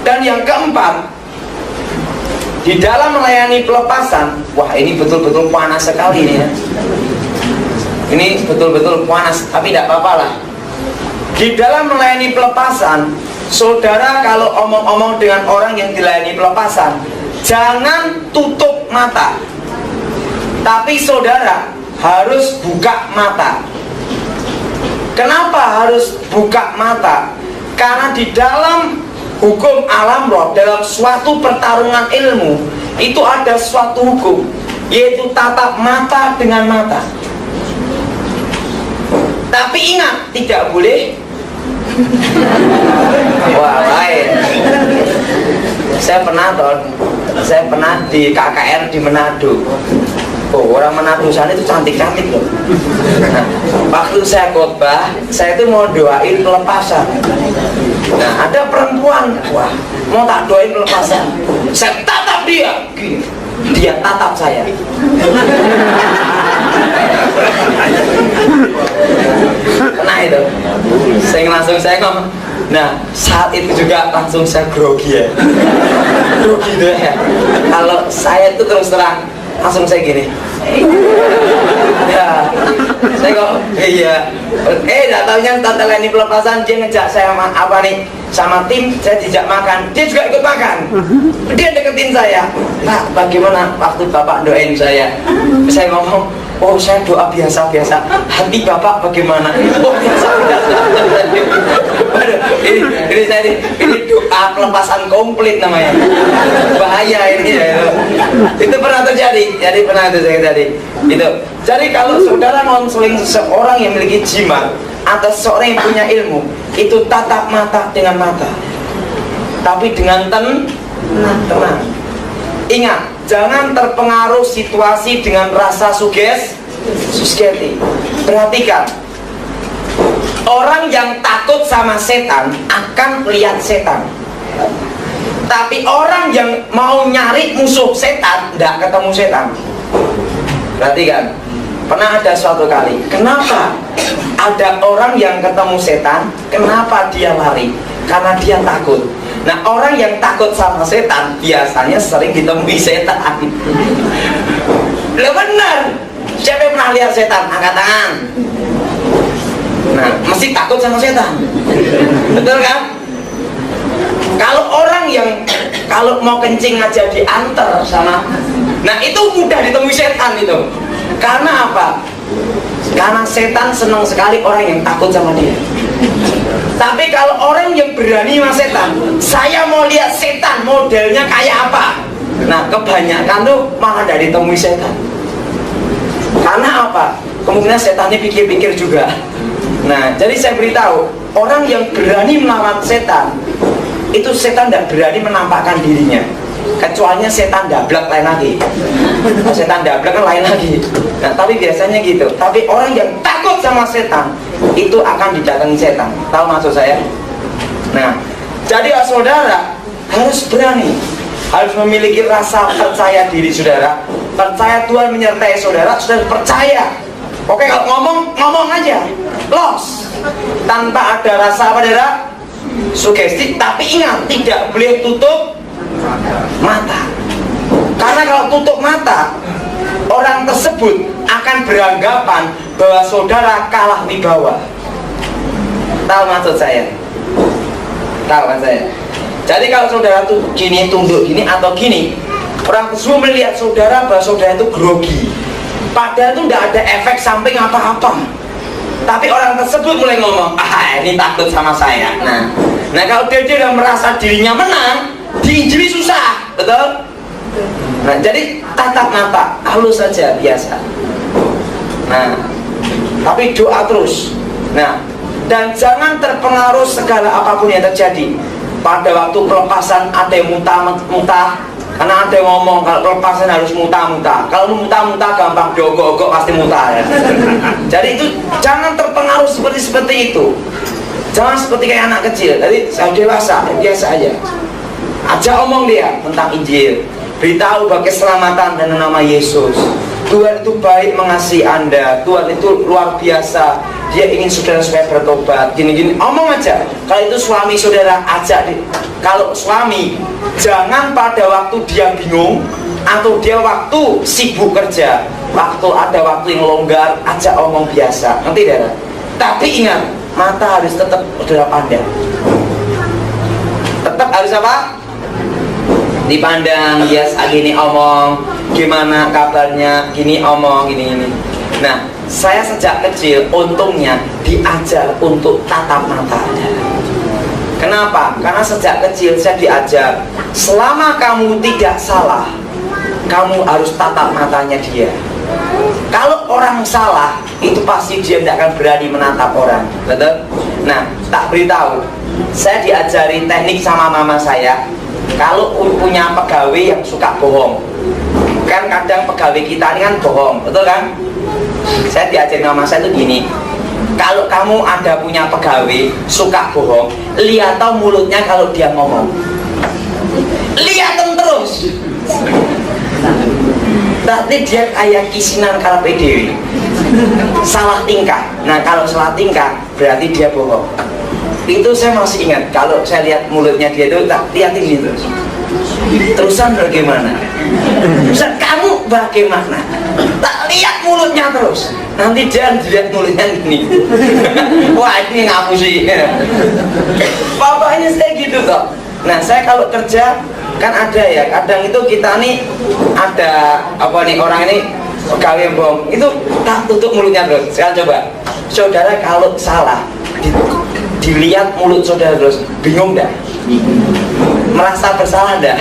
Dan yang keempat, di dalam melayani pelepasan, wah ini betul-betul panas sekali ini ya. Ini betul-betul panas, tapi tidak apa-apa lah. Di dalam melayani pelepasan, saudara kalau omong-omong dengan orang yang dilayani pelepasan, jangan tutup mata. Tapi saudara harus buka mata. Kenapa harus buka mata? Karena di dalam hukum alam roh, dalam suatu pertarungan ilmu, itu ada suatu hukum, yaitu tatap mata dengan mata. Tapi ingat, tidak boleh wah lain. Saya pernah di KKR di Manado. Oh, orang Manado sana itu cantik-cantik loh. Nah, waktu saya khotbah, saya itu mau doain pelepasan. Nah, ada perempuan, wah, mau tak doain pelepasan. Saya tatap dia, dia tatap saya. Nah itu, saya ngomong. Nah, saat itu juga langsung saya grogi ya. Grogi tuh ya. Kalau saya itu terus terang, langsung saya gini. Ya, saya kok iya. Enggak taunya tante Leni pelepasan dia ngejak saya sama tim, saya dijak makan, dia juga ikut makan. Dia deketin saya. Nah, bagaimana waktu Bapak doain saya? Saya ngomong, oh saya doa biasa-biasa. Hati Bapak bagaimana? Oh biasa-biasa. Ini doa pelepasan komplit namanya. Bahaya ini ya. Itu pernah terjadi. Jadi pernah itu saya tadi. Itu. Jadi kalau saudara konseling seseorang yang memiliki jimat atau seseorang yang punya ilmu, itu tatap mata dengan mata, tapi dengan tenang. Ingat, jangan terpengaruh situasi dengan rasa sugesti. Perhatikan, orang yang takut sama setan akan lihat setan. Tapi orang yang mau nyari musuh setan, tidak ketemu setan. Perhatikan, pernah ada suatu kali, kenapa ada orang yang ketemu setan, kenapa dia lari? Karena dia takut. Nah, orang yang takut sama setan biasanya sering ditemui setan. Loh benar. Siapa yang pernah lihat setan? Angkat tangan. Nah, mesti takut sama setan. Betul kan? Kalau orang yang kalau mau kencing aja diantar sama, nah itu mudah ditemui setan itu. Karena apa? Karena setan senang sekali orang yang takut sama dia. Tapi kalau orang yang berani sama setan, saya mau lihat setan modelnya kayak apa. Nah, kebanyakan tuh malah dari temui setan. Karena apa? Kemungkinan setannya pikir-pikir juga. Nah, jadi saya beritahu, orang yang berani melawan setan, itu setan tidak berani menampakkan dirinya. Kecuali setan dablek lain lagi. Setan dablek kan lain lagi. Nah, tapi biasanya gitu. Tapi orang yang takut sama setan itu akan didatangi setan. Tahu maksud saya? Nah, jadi saudara harus berani, harus memiliki rasa percaya diri saudara. Percaya Tuhan menyertai saudara, saudara percaya. Oke, kalau ngomong aja, los, tanpa ada rasa apa saudara? Sugesti. Tapi ingat, tidak boleh tutup mata. Karena kalau tutup mata, orang tersebut akan beranggapan bahwa saudara kalah wibawa. Tahu maksud saya? Tahu kan saya? Jadi kalau saudara tuh gini, tunduk gini atau gini, orang tersebut melihat saudara bahwa saudara itu grogi. Padahal itu tidak ada efek samping apa-apa. Tapi orang tersebut mulai ngomong, ini takut sama saya. Nah kalau dia udah merasa dirinya menang, diinjili susah, betul? Nah, jadi tatap mata, halus saja, biasa. Nah, tapi doa terus. Nah, dan jangan terpengaruh segala apapun yang terjadi. Pada waktu pelepasan ada yang muntah-muntah, karena ada yang ngomong kalau pelepasan harus muntah-muntah. Kalau muntah-muntah gampang diogok-ogok pasti muntah ya. Jadi itu jangan terpengaruh seperti itu. Jangan seperti kayak anak kecil. Jadi saya dewasa, biasa aja. Ajak omong dia tentang Injil, beritahu bahwa keselamatan dan nama Yesus. Tuhan itu baik mengasihi Anda. Tuhan itu luar biasa. dia ingin saudara supaya bertobat, gini-gini, omong aja. Kalau itu suami saudara, ajak. Kalau suami, jangan pada waktu dia bingung atau dia waktu sibuk kerja, waktu ada waktu yang longgar, ajak omong biasa, nanti saudara. Tapi ingat, mata harus tetap saudara pandang. Tetap harus apa? Dipandang, ya gini omong, gimana kabarnya, gini omong, gini. Nah, saya sejak kecil untungnya diajar untuk tatap mata. Kenapa? Karena sejak kecil saya diajar, selama kamu tidak salah, kamu harus tatap matanya dia. Kalau orang salah, itu pasti dia tidak akan berani menatap orang. Betul? Nah, tak beritahu, saya diajari teknik sama mama saya. Kalau punya pegawai yang suka bohong, kan kadang pegawai kita ini kan bohong, betul kan? Saya diajarin mama saya itu gini, kalau kamu ada punya pegawai suka bohong, lihat tau mulutnya kalau dia ngomong, lihatin terus. Berarti dia kayak kisinan karepe dhewe, salah tingkah. Nah, kalau salah tingkah berarti dia bohong. Itu saya masih ingat, kalau saya lihat mulutnya dia itu, tak lihatin gitu. Terusan bagaimana? Terusan kamu bagaimana? Tak lihat mulutnya terus. Nanti jangan dilihat mulutnya gini. Wah, ini ngapu sih. Bapaknya saya gitu toh. Nah, saya kalau kerja kan ada ya, kadang itu kita nih ada apa nih, orang ini pegawai yang bohong, itu tak tutup mulutnya terus. Sekarang coba, saudara kalau salah dilihat mulut saudara terus, bingung dah? Merasa bersalah dah?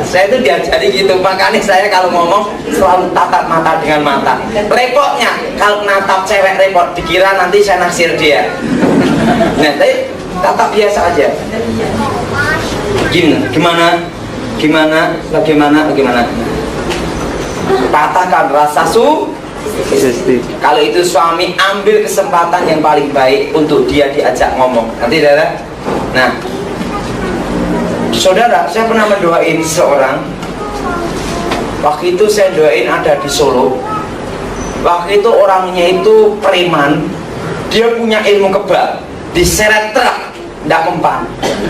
Saya itu diajari gitu, makanya saya kalau ngomong selalu tatap mata dengan mata. Repotnya kalau natap cewek repot, dikira nanti saya naksir dia. Nah, tapi tatap biasa aja. Bagaimana? Patahkan rasa Kalau itu suami, ambil kesempatan yang paling baik untuk dia diajak ngomong. Nanti saudara. Nah, saudara, saya pernah mendoain seorang. Waktu itu saya doain ada di Solo. Waktu itu orangnya itu preman. Dia punya ilmu kebal. Diseret truk, tidak mempan.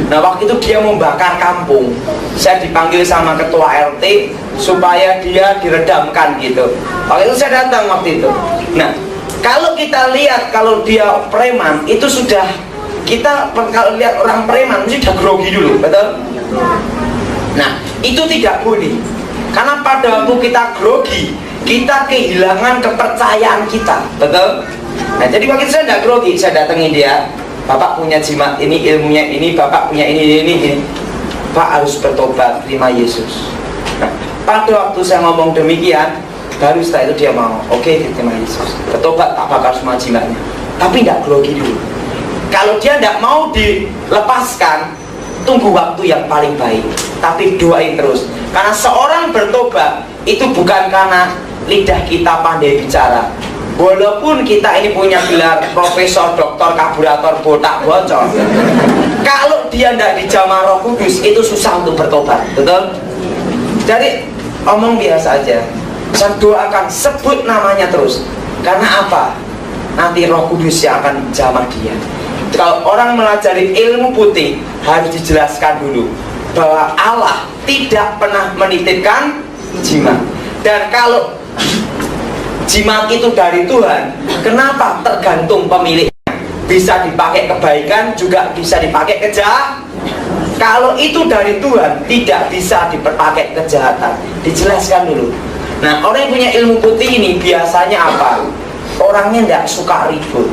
Nah, waktu itu dia membakar kampung. Saya dipanggil sama ketua RT supaya dia diredamkan gitu. Waktu itu saya datang waktu itu. Nah, kalau kita lihat kalau dia preman, itu sudah kita kalau lihat orang preman sudah grogi dulu, betul? Nah, itu tidak boleh. Karena pada waktu kita grogi, kita kehilangan kepercayaan kita, betul? Nah, jadi waktu itu saya tidak grogi, saya datangi dia. Bapak punya jimat ini, ilmunya ini, Bapak punya ini. Pak harus bertobat, terima Yesus. Nah, pada waktu saya ngomong demikian, baru setelah itu dia mau, oke, terima Yesus, bertobat, tak bakar semua jimatnya. Tapi tidak grogi dulu. Kalau dia tidak mau dilepaskan, tunggu waktu yang paling baik, tapi doain terus. Karena seorang bertobat itu bukan karena lidah kita pandai bicara. Walaupun kita ini punya gelar profesor, doktor, karburator, botak, bocor, kalau dia tidak dijamah Roh Kudus, itu susah untuk bertobat, betul? Jadi omong biasa aja, saya doakan, sebut namanya terus. Karena apa? Nanti Roh Kudus yang akan jamah dia. Kalau orang melajari ilmu putih, harus dijelaskan dulu bahwa Allah tidak pernah menitipkan jimat. Dan kalau jimat itu dari Tuhan, kenapa tergantung pemiliknya? Bisa dipakai kebaikan, juga bisa dipakai kejahatan. Kalau itu dari Tuhan, tidak bisa dipakai kejahatan. Dijelaskan dulu. Nah, orang yang punya ilmu putih ini biasanya apa? Orangnya tidak suka ribut.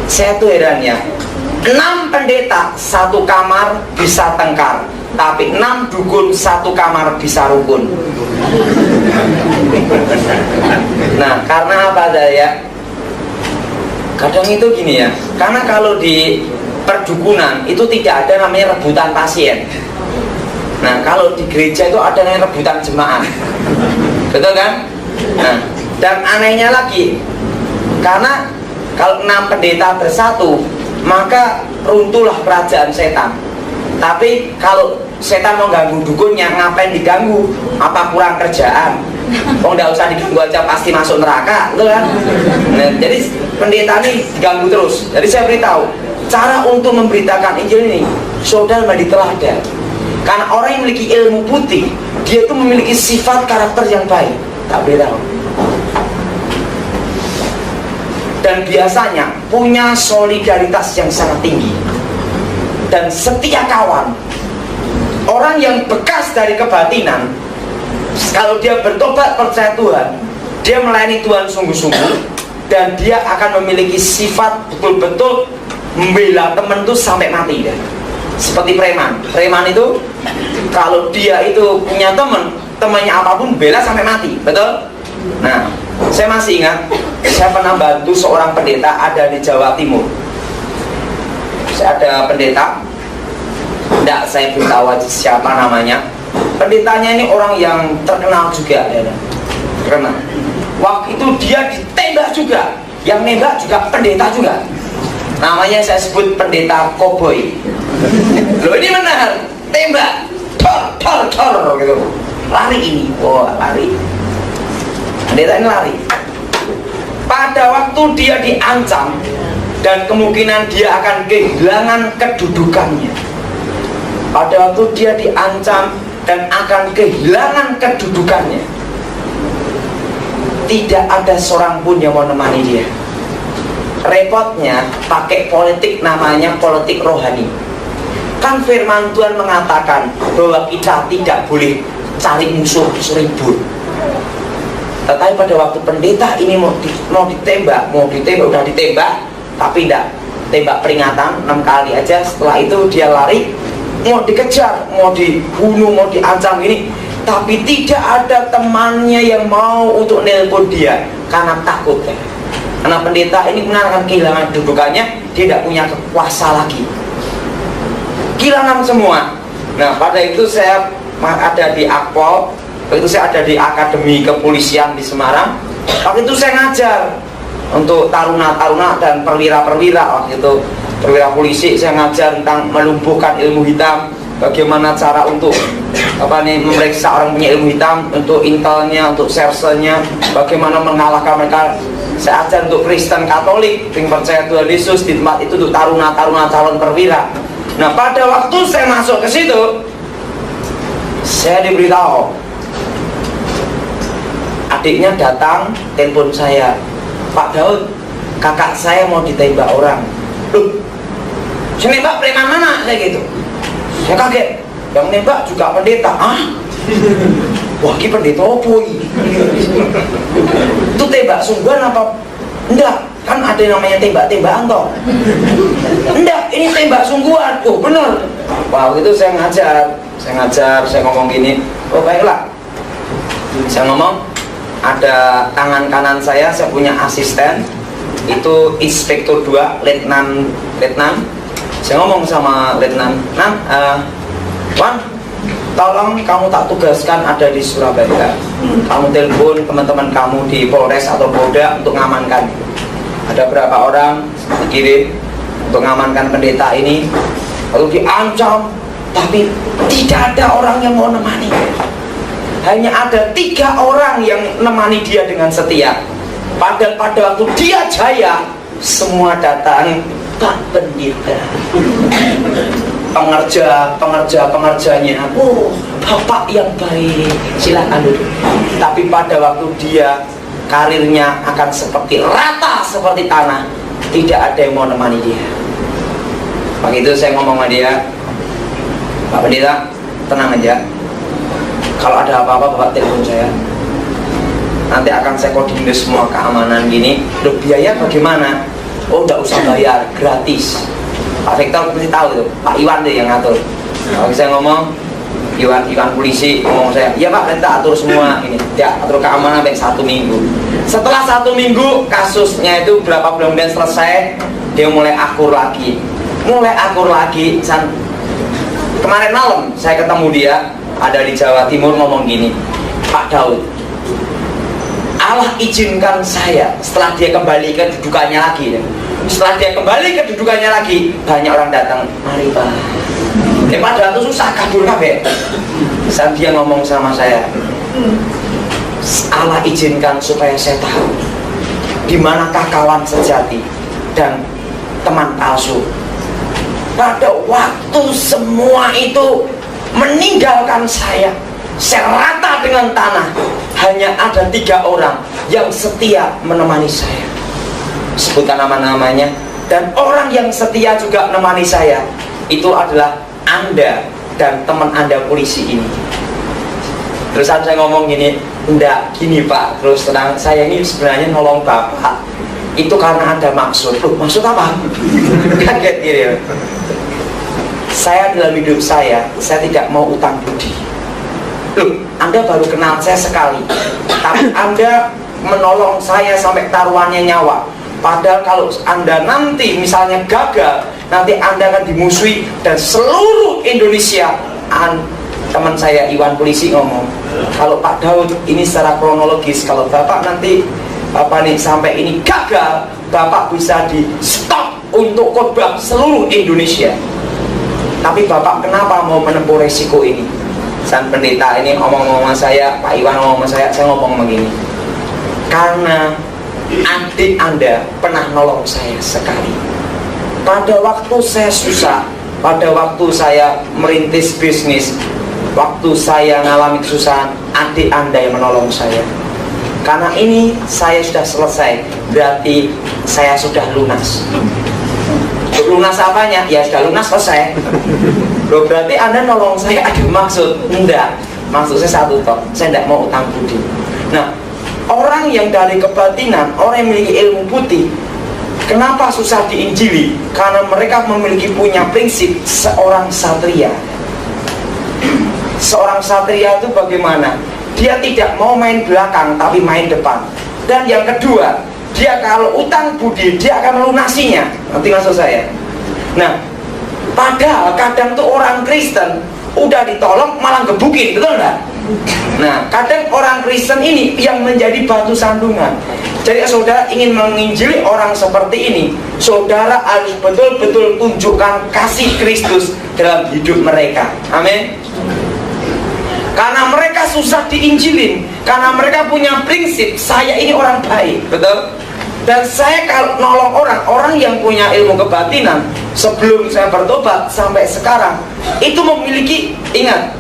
Saya tuh heran ya, 6 pendeta satu kamar bisa tengkar, tapi 6 dukun satu kamar bisa rukun. Nah, karena apa ya? Kadang itu gini ya, karena kalau di perdukunan itu tidak ada namanya rebutan pasien. Nah, kalau di gereja itu ada namanya rebutan jemaat, betul kan? Nah, dan anehnya lagi, karena kalau 6 pendeta bersatu, maka runtuhlah kerajaan setan. Tapi kalau setan mau ganggu dukunnya, ngapain diganggu? Apa kurang kerjaan? Oh, nggak usah diganggu aja pasti masuk neraka, gitu kan? Nah, jadi pendeta ini diganggu terus. Jadi saya beritahu, cara untuk memberitakan Injil ini, saudara mandi teladan. Karena orang yang memiliki ilmu putih, dia itu memiliki sifat karakter yang baik. Tak beritahu. Dan biasanya punya solidaritas yang sangat tinggi dan setia kawan. Orang yang bekas dari kebatinan, kalau dia bertobat percaya Tuhan, dia melayani Tuhan sungguh-sungguh, dan dia akan memiliki sifat betul-betul membela teman itu sampai mati ya. Seperti preman. Preman itu kalau dia itu punya teman, temannya apapun bela sampai mati, betul? Nah, saya masih ingat, saya pernah bantu seorang pendeta ada di Jawa Timur. Saya ada pendeta, tidak saya beritahu siapa namanya. Pendetanya ini orang yang terkenal juga, ya, terkenal. Waktu itu dia ditembak juga, yang nembak juga pendeta juga. Namanya saya sebut pendeta koboi. Loh, ini benar, tembak, tor gitu. Lari ini, wah lari. Pendeta ini lari. Pada waktu dia diancam dan kemungkinan dia akan kehilangan kedudukannya. Pada waktu dia diancam dan akan kehilangan kedudukannya, tidak ada seorang pun yang mau menemani dia. Repotnya pakai politik, namanya politik rohani. Kan firman Tuhan mengatakan bahwa kita tidak boleh cari musuh seribu. Tetapi pada waktu pendeta ini mau ditembak, udah ditembak, tapi tidak tembak peringatan 6 kali aja. Setelah itu dia lari, mau dikejar, mau dibunuh, mau diancam ini, tapi tidak ada temannya yang mau untuk nelpon dia karena takut ya. Karena pendeta ini akan kehilangan kedudukannya, dia tidak punya kuasa lagi, kehilangan semua. Nah, pada itu saya ada di Akpol. Waktu itu saya ada di Akademi Kepolisian di Semarang. Waktu itu saya ngajar untuk taruna-taruna dan perwira-perwira. Waktu itu perwira polisi, saya ngajar tentang melumpuhkan ilmu hitam, bagaimana cara untuk memeriksa orang punya ilmu hitam, untuk intelnya, untuk sersennya, bagaimana mengalahkan mereka. Saya ajar untuk Kristen Katolik yang percaya Tuhan Yesus di tempat itu untuk taruna-taruna calon perwira. Nah, pada waktu saya masuk ke situ, saya diberitahu adiknya datang, telepon saya, Pak Daud, kakak saya mau ditembak orang. Loh, saya nembak preman mana? Saya gitu. Saya kaget, yang nembak juga pendeta. Ah? Wah, ini pendeta apa ini? Itu tembak sungguhan apa? Enggak, kan ada yang namanya tembak-tembakan toh. Enggak, ini tembak sungguhan. Oh, bener. Wah, itu saya ngajar, saya ngomong gini. Oh, baiklah. Saya ngomong, ada tangan kanan saya punya asisten, itu Inspektur 2, Letnan. Saya ngomong sama Letnan, Wan, tolong kamu tak tugaskan ada di Surabaya. Kamu telepon teman-teman kamu di Polres atau Polda untuk ngamankan. Ada berapa orang dikirim untuk ngamankan pendeta ini. Lalu diancam, tapi tidak ada orang yang mau nemani. Hanya ada 3 orang yang nemani dia dengan setia. Padahal pada waktu dia jaya, semua datang, Pak Pendeta, pengerjanya, oh Bapak yang baik, silakan duduk. Tapi pada waktu dia karirnya akan seperti rata seperti tanah, tidak ada yang mau nemani dia. Begitu saya ngomong sama dia, Pak Pendeta, tenang aja. Kalau ada apa-apa Bapak telepon saya. Nanti akan saya koordinir semua keamanan gini. Loh, biaya bagaimana? Oh, enggak usah bayar, gratis. Pak Victor pasti tahu itu, Pak Iwan deh yang ngatur. Kalau saya ngomong, Iwan polisi ngomong saya, iya Pak, kita atur semua ini. Ya, atur keamanan sampai 1 minggu. Setelah 1 minggu, kasusnya itu berapa bulan kemudian selesai, dia mulai akur lagi. Kemarin malam saya ketemu dia, ada di Jawa Timur, ngomong gini, Pak Daud, Allah izinkan saya setelah dia kembali ke kedudukannya lagi. Setelah dia kembali ke kedudukannya lagi, banyak orang datang, mari Pak, Padahal itu susah, kabur kabeh. Saat dia ngomong sama saya, Allah izinkan supaya saya tahu di manakah kawan sejati dan teman palsu. Pada waktu semua itu meninggalkan saya rata dengan tanah, hanya ada 3 orang yang setia menemani saya. Sebutkan nama-namanya. Dan orang yang setia juga menemani saya itu adalah Anda dan teman Anda polisi ini. Terus saya ngomong gini, enggak gini Pak, terus tenang, saya ini sebenarnya nolong Bapak itu karena ada maksud. Loh, maksud apa? Kaget gitu ya. Saya dalam hidup saya tidak mau utang budi. Loh, Anda baru kenal saya sekali, tapi Anda menolong saya sampai taruhannya nyawa. Padahal kalau Anda nanti misalnya gagal, nanti Anda akan dimusuhi dan seluruh Indonesia. Teman saya Iwan polisi ngomong, kalau Pak Daud ini secara kronologis, kalau Bapak nanti sampai ini gagal, Bapak bisa di stop untuk khotbah seluruh Indonesia. Tapi Bapak kenapa mau menempuh resiko ini? Sang pendeta ini ngomong sama saya, Pak Iwan ngomong sama saya ngomong begini, karena adik Anda pernah nolong saya sekali. Pada waktu saya susah, pada waktu saya merintis bisnis, waktu saya mengalami kesusahan, adik Anda yang menolong saya. Karena ini saya sudah selesai, berarti saya sudah lunas. Lunas apanya? Ya sudah lunas, selesai. Loh, berarti Anda nolong saya ada maksud? Enggak, maksud saya satu toh, saya tidak mau utang budi. Nah, orang yang dari kebatinan, orang yang memiliki ilmu putih, kenapa susah diinjili? Karena mereka memiliki punya prinsip seorang satria. Seorang satria itu bagaimana? Dia tidak mau main belakang tapi main depan. Dan yang kedua, dia kalau utang budi dia akan melunasinya. Nanti maksud saya. Nah, padahal kadang tuh orang Kristen udah ditolong malah gebukin, betul nggak? Nah, kadang orang Kristen ini yang menjadi batu sandungan. Jadi saudara ingin menginjili orang seperti ini, saudara harus betul-betul tunjukkan kasih Kristus dalam hidup mereka. Amin. Karena mereka susah diinjilin, karena mereka punya prinsip saya ini orang baik, betul? Dan saya kalau nolong orang yang punya ilmu kebatinan, sebelum saya bertobat sampai sekarang, itu memiliki, ingat,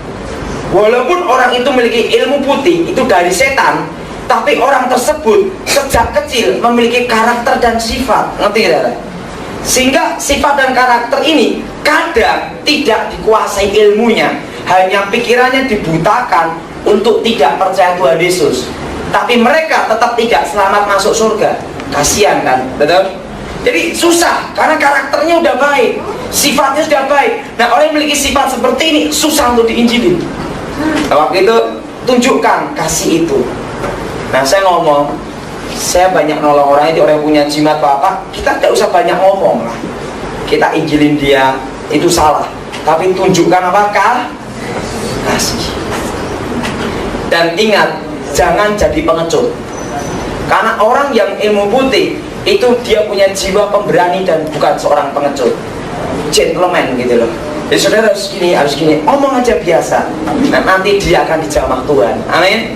walaupun orang itu memiliki ilmu putih, itu dari setan, tapi orang tersebut sejak kecil memiliki karakter dan sifat, ngerti tidak? Sehingga sifat dan karakter ini kadang tidak dikuasai ilmunya, hanya pikirannya dibutakan untuk tidak percaya Tuhan Yesus. Tapi mereka tetap tidak selamat masuk surga. Kasihan kan, betul? Jadi susah, karena karakternya udah baik, sifatnya sudah baik. Nah, orang yang memiliki sifat seperti ini susah untuk diinjilin. Nah, waktu itu tunjukkan kasih itu. Nah, saya ngomong, saya banyak nolong orang itu, orang yang punya jimat apa, kita tidak usah banyak ngomong lah. Kita injilin dia, itu salah. Tapi tunjukkan apakah? Kasih. Dan ingat, jangan jadi pengecut. Karena orang yang ilmu putih itu dia punya jiwa pemberani dan bukan seorang pengecut, gentleman gitu loh. Jadi saudara harus gini, omong aja biasa. Nah, nanti dia akan dijamah Tuhan. Amin.